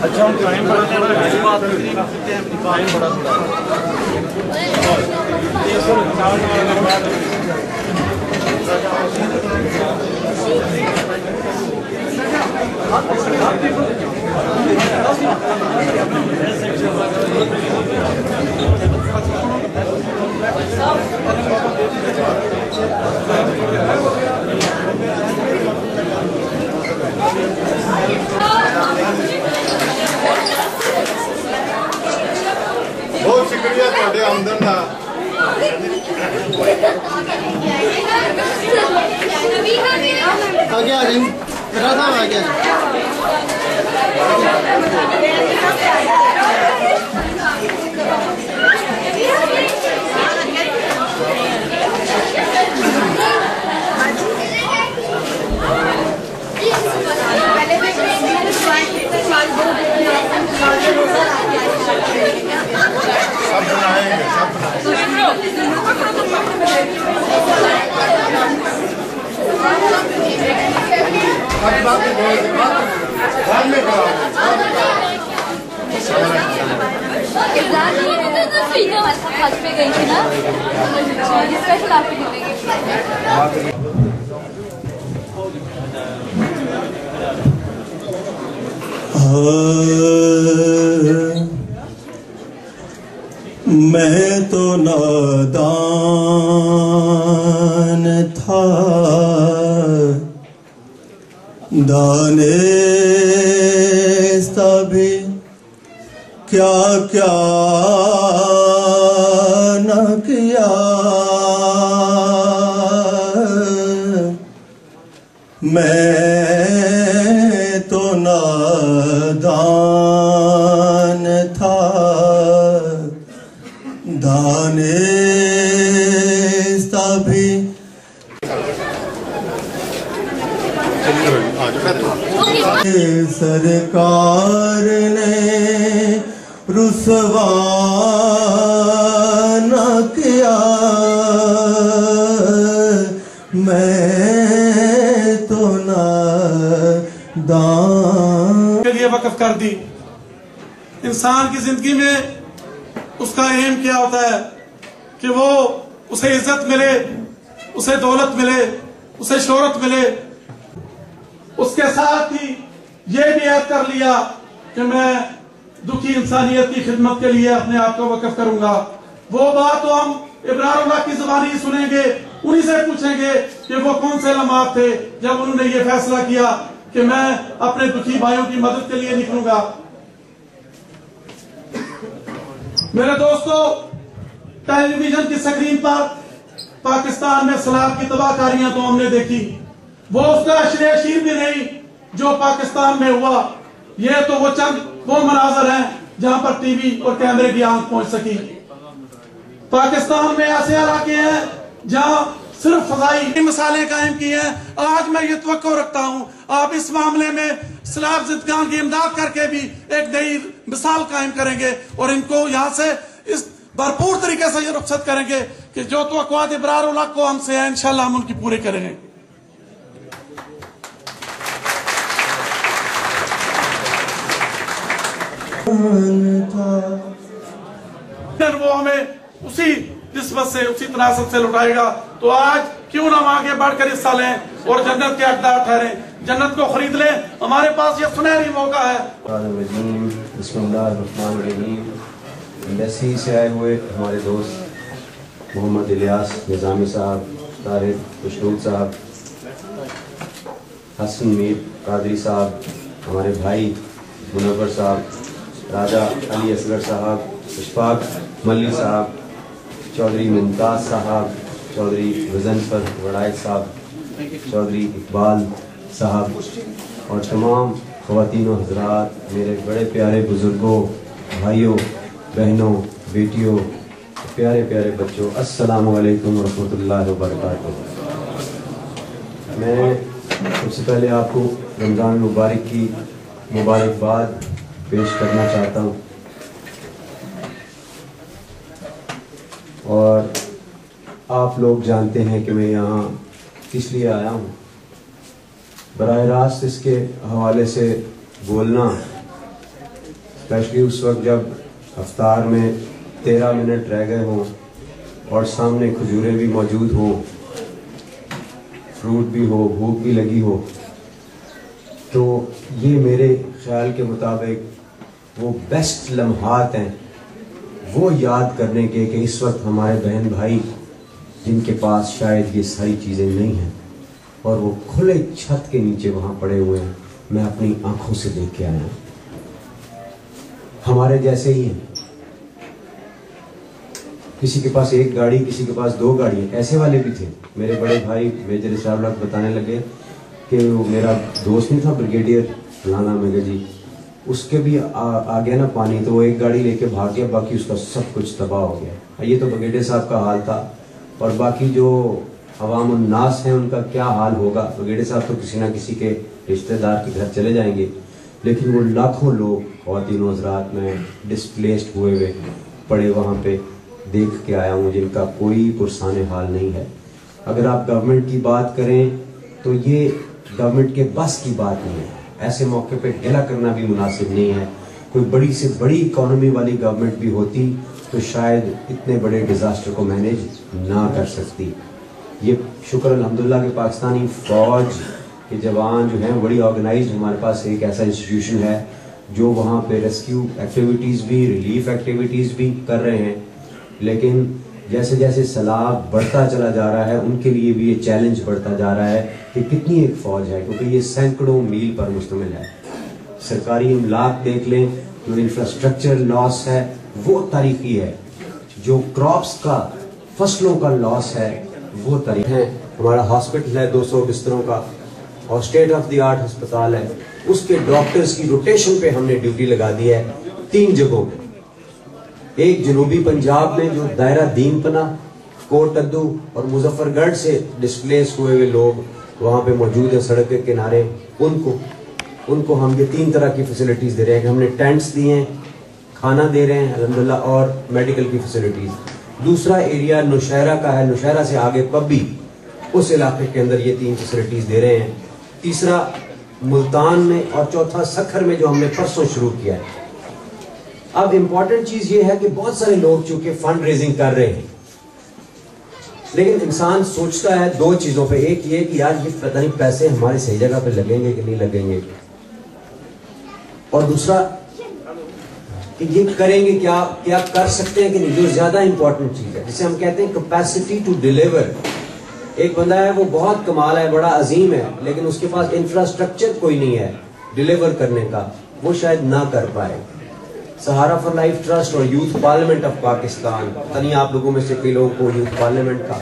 अच्छा हम टाइम बहुत शुक्रिया ਤੁਹਾਡੇ ਆਮਦਨ ਦਾ आगे आ जाए मेरा नाम आ गया सब बनाएंगे हज पे गई थी ना स्पेशल आपको मिलेगी मैं तो नादान था दानिस्ता भी क्या क्या न किया मैं तो नादान था दानिस्ता भी सरकार ने रुसवा न किया मैं तो नादान के लिए वक्फ कर दी। इंसान की जिंदगी में उसका एम क्या होता है कि वो उसे इज्जत मिले, उसे दौलत मिले, उसे शोहरत मिले। उसके साथ ही ये भी ऐद कर लिया कि मैं दुखी इंसानियत की खिदमत के लिए अपने आप को वक्फ करूंगा। वो बात तो हम इब्रारुल्लाह की जुबानी सुनेंगे, उन्हीं से पूछेंगे कि वो कौन से लम्हात थे जब उन्होंने ये फैसला किया कि मैं अपने दुखी भाइयों की मदद के लिए निकलूंगा। मेरे दोस्तों, टेलीविजन की स्क्रीन पर पाकिस्तान में सलाब की तबाहकारियां तो हमने देखी, वो उसका अशरे भी नहीं जो पाकिस्तान में हुआ। ये तो वो चंद वो मनाजर हैं जहां पर टीवी और कैमरे की आंख पहुंच सकी। पाकिस्तान में ऐसे इलाके हैं जहां सिर्फ फजाई मिसालें कायम की हैं। आज मैं ये तवक्को रखता हूं आप इस मामले में सलाब ज़िदगान की इमदाद करके भी एक नई मिसाल कायम करेंगे और इनको यहाँ से इस भरपूर तरीके से ये रुखसत करेंगे कि जो तवक्कुआत इब्रारुल्लाह को हमसे है इंशाल्लाह हम उनकी पूरे करेंगे। वो हमें उसी निस्बत से उसी तनासब से लुटाएगा। तो आज क्यों ना आगे बढ़कर हिस्सा लें और जन्नत के हकदार ठहरें, जन्नत को खरीद लें। हमारे पास ये सुनहरी मौका है। एम्बेसी से आए हुए हमारे दोस्त मोहम्मद इलियास निज़ामी साहब, तारिक खुशनूद साहब, हसन मीर कादरी साहब, हमारे भाई मुनव्वर साहब, राजा अली असगर साहब, इशफाक मल्ली साहब, चौधरी मुमताज़ साहब, चौधरी गजनफर वड़ाइद साहब, चौधरी इकबाल साहब और तमाम ख़वातीन और हज़रात, मेरे बड़े प्यारे बुज़ुर्गों, भाइयों, बहनों, बेटियों, प्यारे प्यारे बच्चों, अस्सलामु अलैकुम व रहमतुल्लाहि व बरकातुहू। मैं सबसे पहले आपको रमज़ान मुबारक की मुबारकबाद पेश करना चाहता हूँ और आप लोग जानते हैं कि मैं यहाँ किस लिए आया हूँ। बराह रास्त इसके हवाले से बोलना, स्पेशली उस वक्त जब अफ्तार में 13 मिनट रह गए हों और सामने खजूरें भी मौजूद हों, फ्रूट भी हो, भूख भी लगी हो, तो ये मेरे ख्याल के मुताबिक वो बेस्ट लम्हात हैं वो याद करने के कि इस वक्त हमारे बहन भाई जिनके पास शायद ये सारी चीज़ें नहीं हैं और वो खुले छत के नीचे वहाँ पड़े हुए हैं, मैं अपनी आंखों से देख के आया हूँ। हमारे जैसे ही हैं, किसी के पास एक गाड़ी, किसी के पास 2 गाड़ी, ऐसे वाले भी थे। मेरे बड़े भाई मेजर इशराक बताने लगे कि वो मेरा दोस्त नहीं था ब्रिगेडियर फलाना मेगा जी, उसके भी आ गया ना पानी, तो वो एक गाड़ी लेके भाग गया, बाकी उसका सब कुछ तबाह हो गया। ये तो ब्रिगेडियर साहब का हाल था और बाकी जो अवाम उन्नास हैं उनका क्या हाल होगा। ब्रिगेडियर साहब तो किसी ना किसी के रिश्तेदार के घर चले जाएंगे, लेकिन वो लाखों लोग ख़वातीन और हज़रात में डिस्प्लेस्ड हुए पड़े वहाँ पे देख के आया हूँ, जिनका कोई पुरसाने हाल नहीं है। अगर आप गवर्नमेंट की बात करें तो ये गवर्नमेंट के बस की बात नहीं है, ऐसे मौके पे गिला करना भी मुनासिब नहीं है। कोई बड़ी से बड़ी इकॉनमी वाली गवर्नमेंट भी होती तो शायद इतने बड़े डिज़ास्टर को मैनेज ना कर सकती। ये शुक्र अल्हम्दुलिल्लाह के पाकिस्तानी फ़ौज के जवान जो हैं बड़ी ऑर्गेनाइज्ड, हमारे पास एक ऐसा इंस्टीट्यूशन है जो वहाँ पे रेस्क्यू एक्टिविटीज़ भी, रिलीफ एक्टिविटीज़ भी कर रहे हैं। लेकिन जैसे जैसे सैलाब बढ़ता चला जा रहा है उनके लिए भी ये चैलेंज बढ़ता जा रहा है कि कितनी एक फ़ौज है, क्योंकि ये सैकड़ों मील पर मुश्तमिल है। सरकारी इमलाक देख लें, जो इंफ्रास्ट्रक्चर लॉस है वो तारीखी है, जो क्रॉप्स का, फसलों का लॉस है वो तारीखी है। हमारा हॉस्पिटल है 200 बिस्तरों का और स्टेट ऑफ द आर्ट अस्पताल है, उसके डॉक्टर्स की रोटेशन पे हमने ड्यूटी लगा दी है 3 जगहों पे। एक जनूबी पंजाब में जो दायरा दीनपना, कोटद्दू और मुजफ्फरगढ़ से डिस्प्लेस हुए लोग वहाँ पे मौजूद है सड़क के किनारे, उनको हम ये 3 तरह की फैसिलिटीज़ दे रहे हैं कि हमने टेंट्स दिए हैं, खाना दे रहे हैं अल्हम्दुलिल्लाह और मेडिकल की फैसिलिटीज़। दूसरा एरिया नौशहरा का है, नौशहरा से आगे पब्बी, उस इलाके के अंदर ये 3 फैसिलिटीज़ दे रहे हैं। तीसरा मुल्तान में और चौथा सखर में जो हमने परसों शुरू किया है। अब इम्पॉर्टेंट चीज़ ये है कि बहुत सारे लोग चूंकि फंड रेजिंग कर रहे हैं, लेकिन इंसान सोचता है 2 चीज़ों पे, एक ये कि यार ये पता नहीं पैसे हमारी सही जगह पे लगेंगे कि नहीं लगेंगे, और दूसरा कि ये करेंगे क्या, क्या कर सकते हैं कि नहीं। जो ज्यादा इंपॉर्टेंट चीज है जिसे हम कहते हैं कैपेसिटी टू डिलीवर। एक बंदा है वो बहुत कमाल है, बड़ा अजीम है, लेकिन उसके पास इंफ्रास्ट्रक्चर कोई नहीं है डिलीवर करने का, वो शायद ना कर पाए। सहारा फॉर लाइफ ट्रस्ट और यूथ पार्लियामेंट ऑफ पाकिस्तान, पता नहीं आप लोगों में से कई लोगों को यूथ पार्लियामेंट का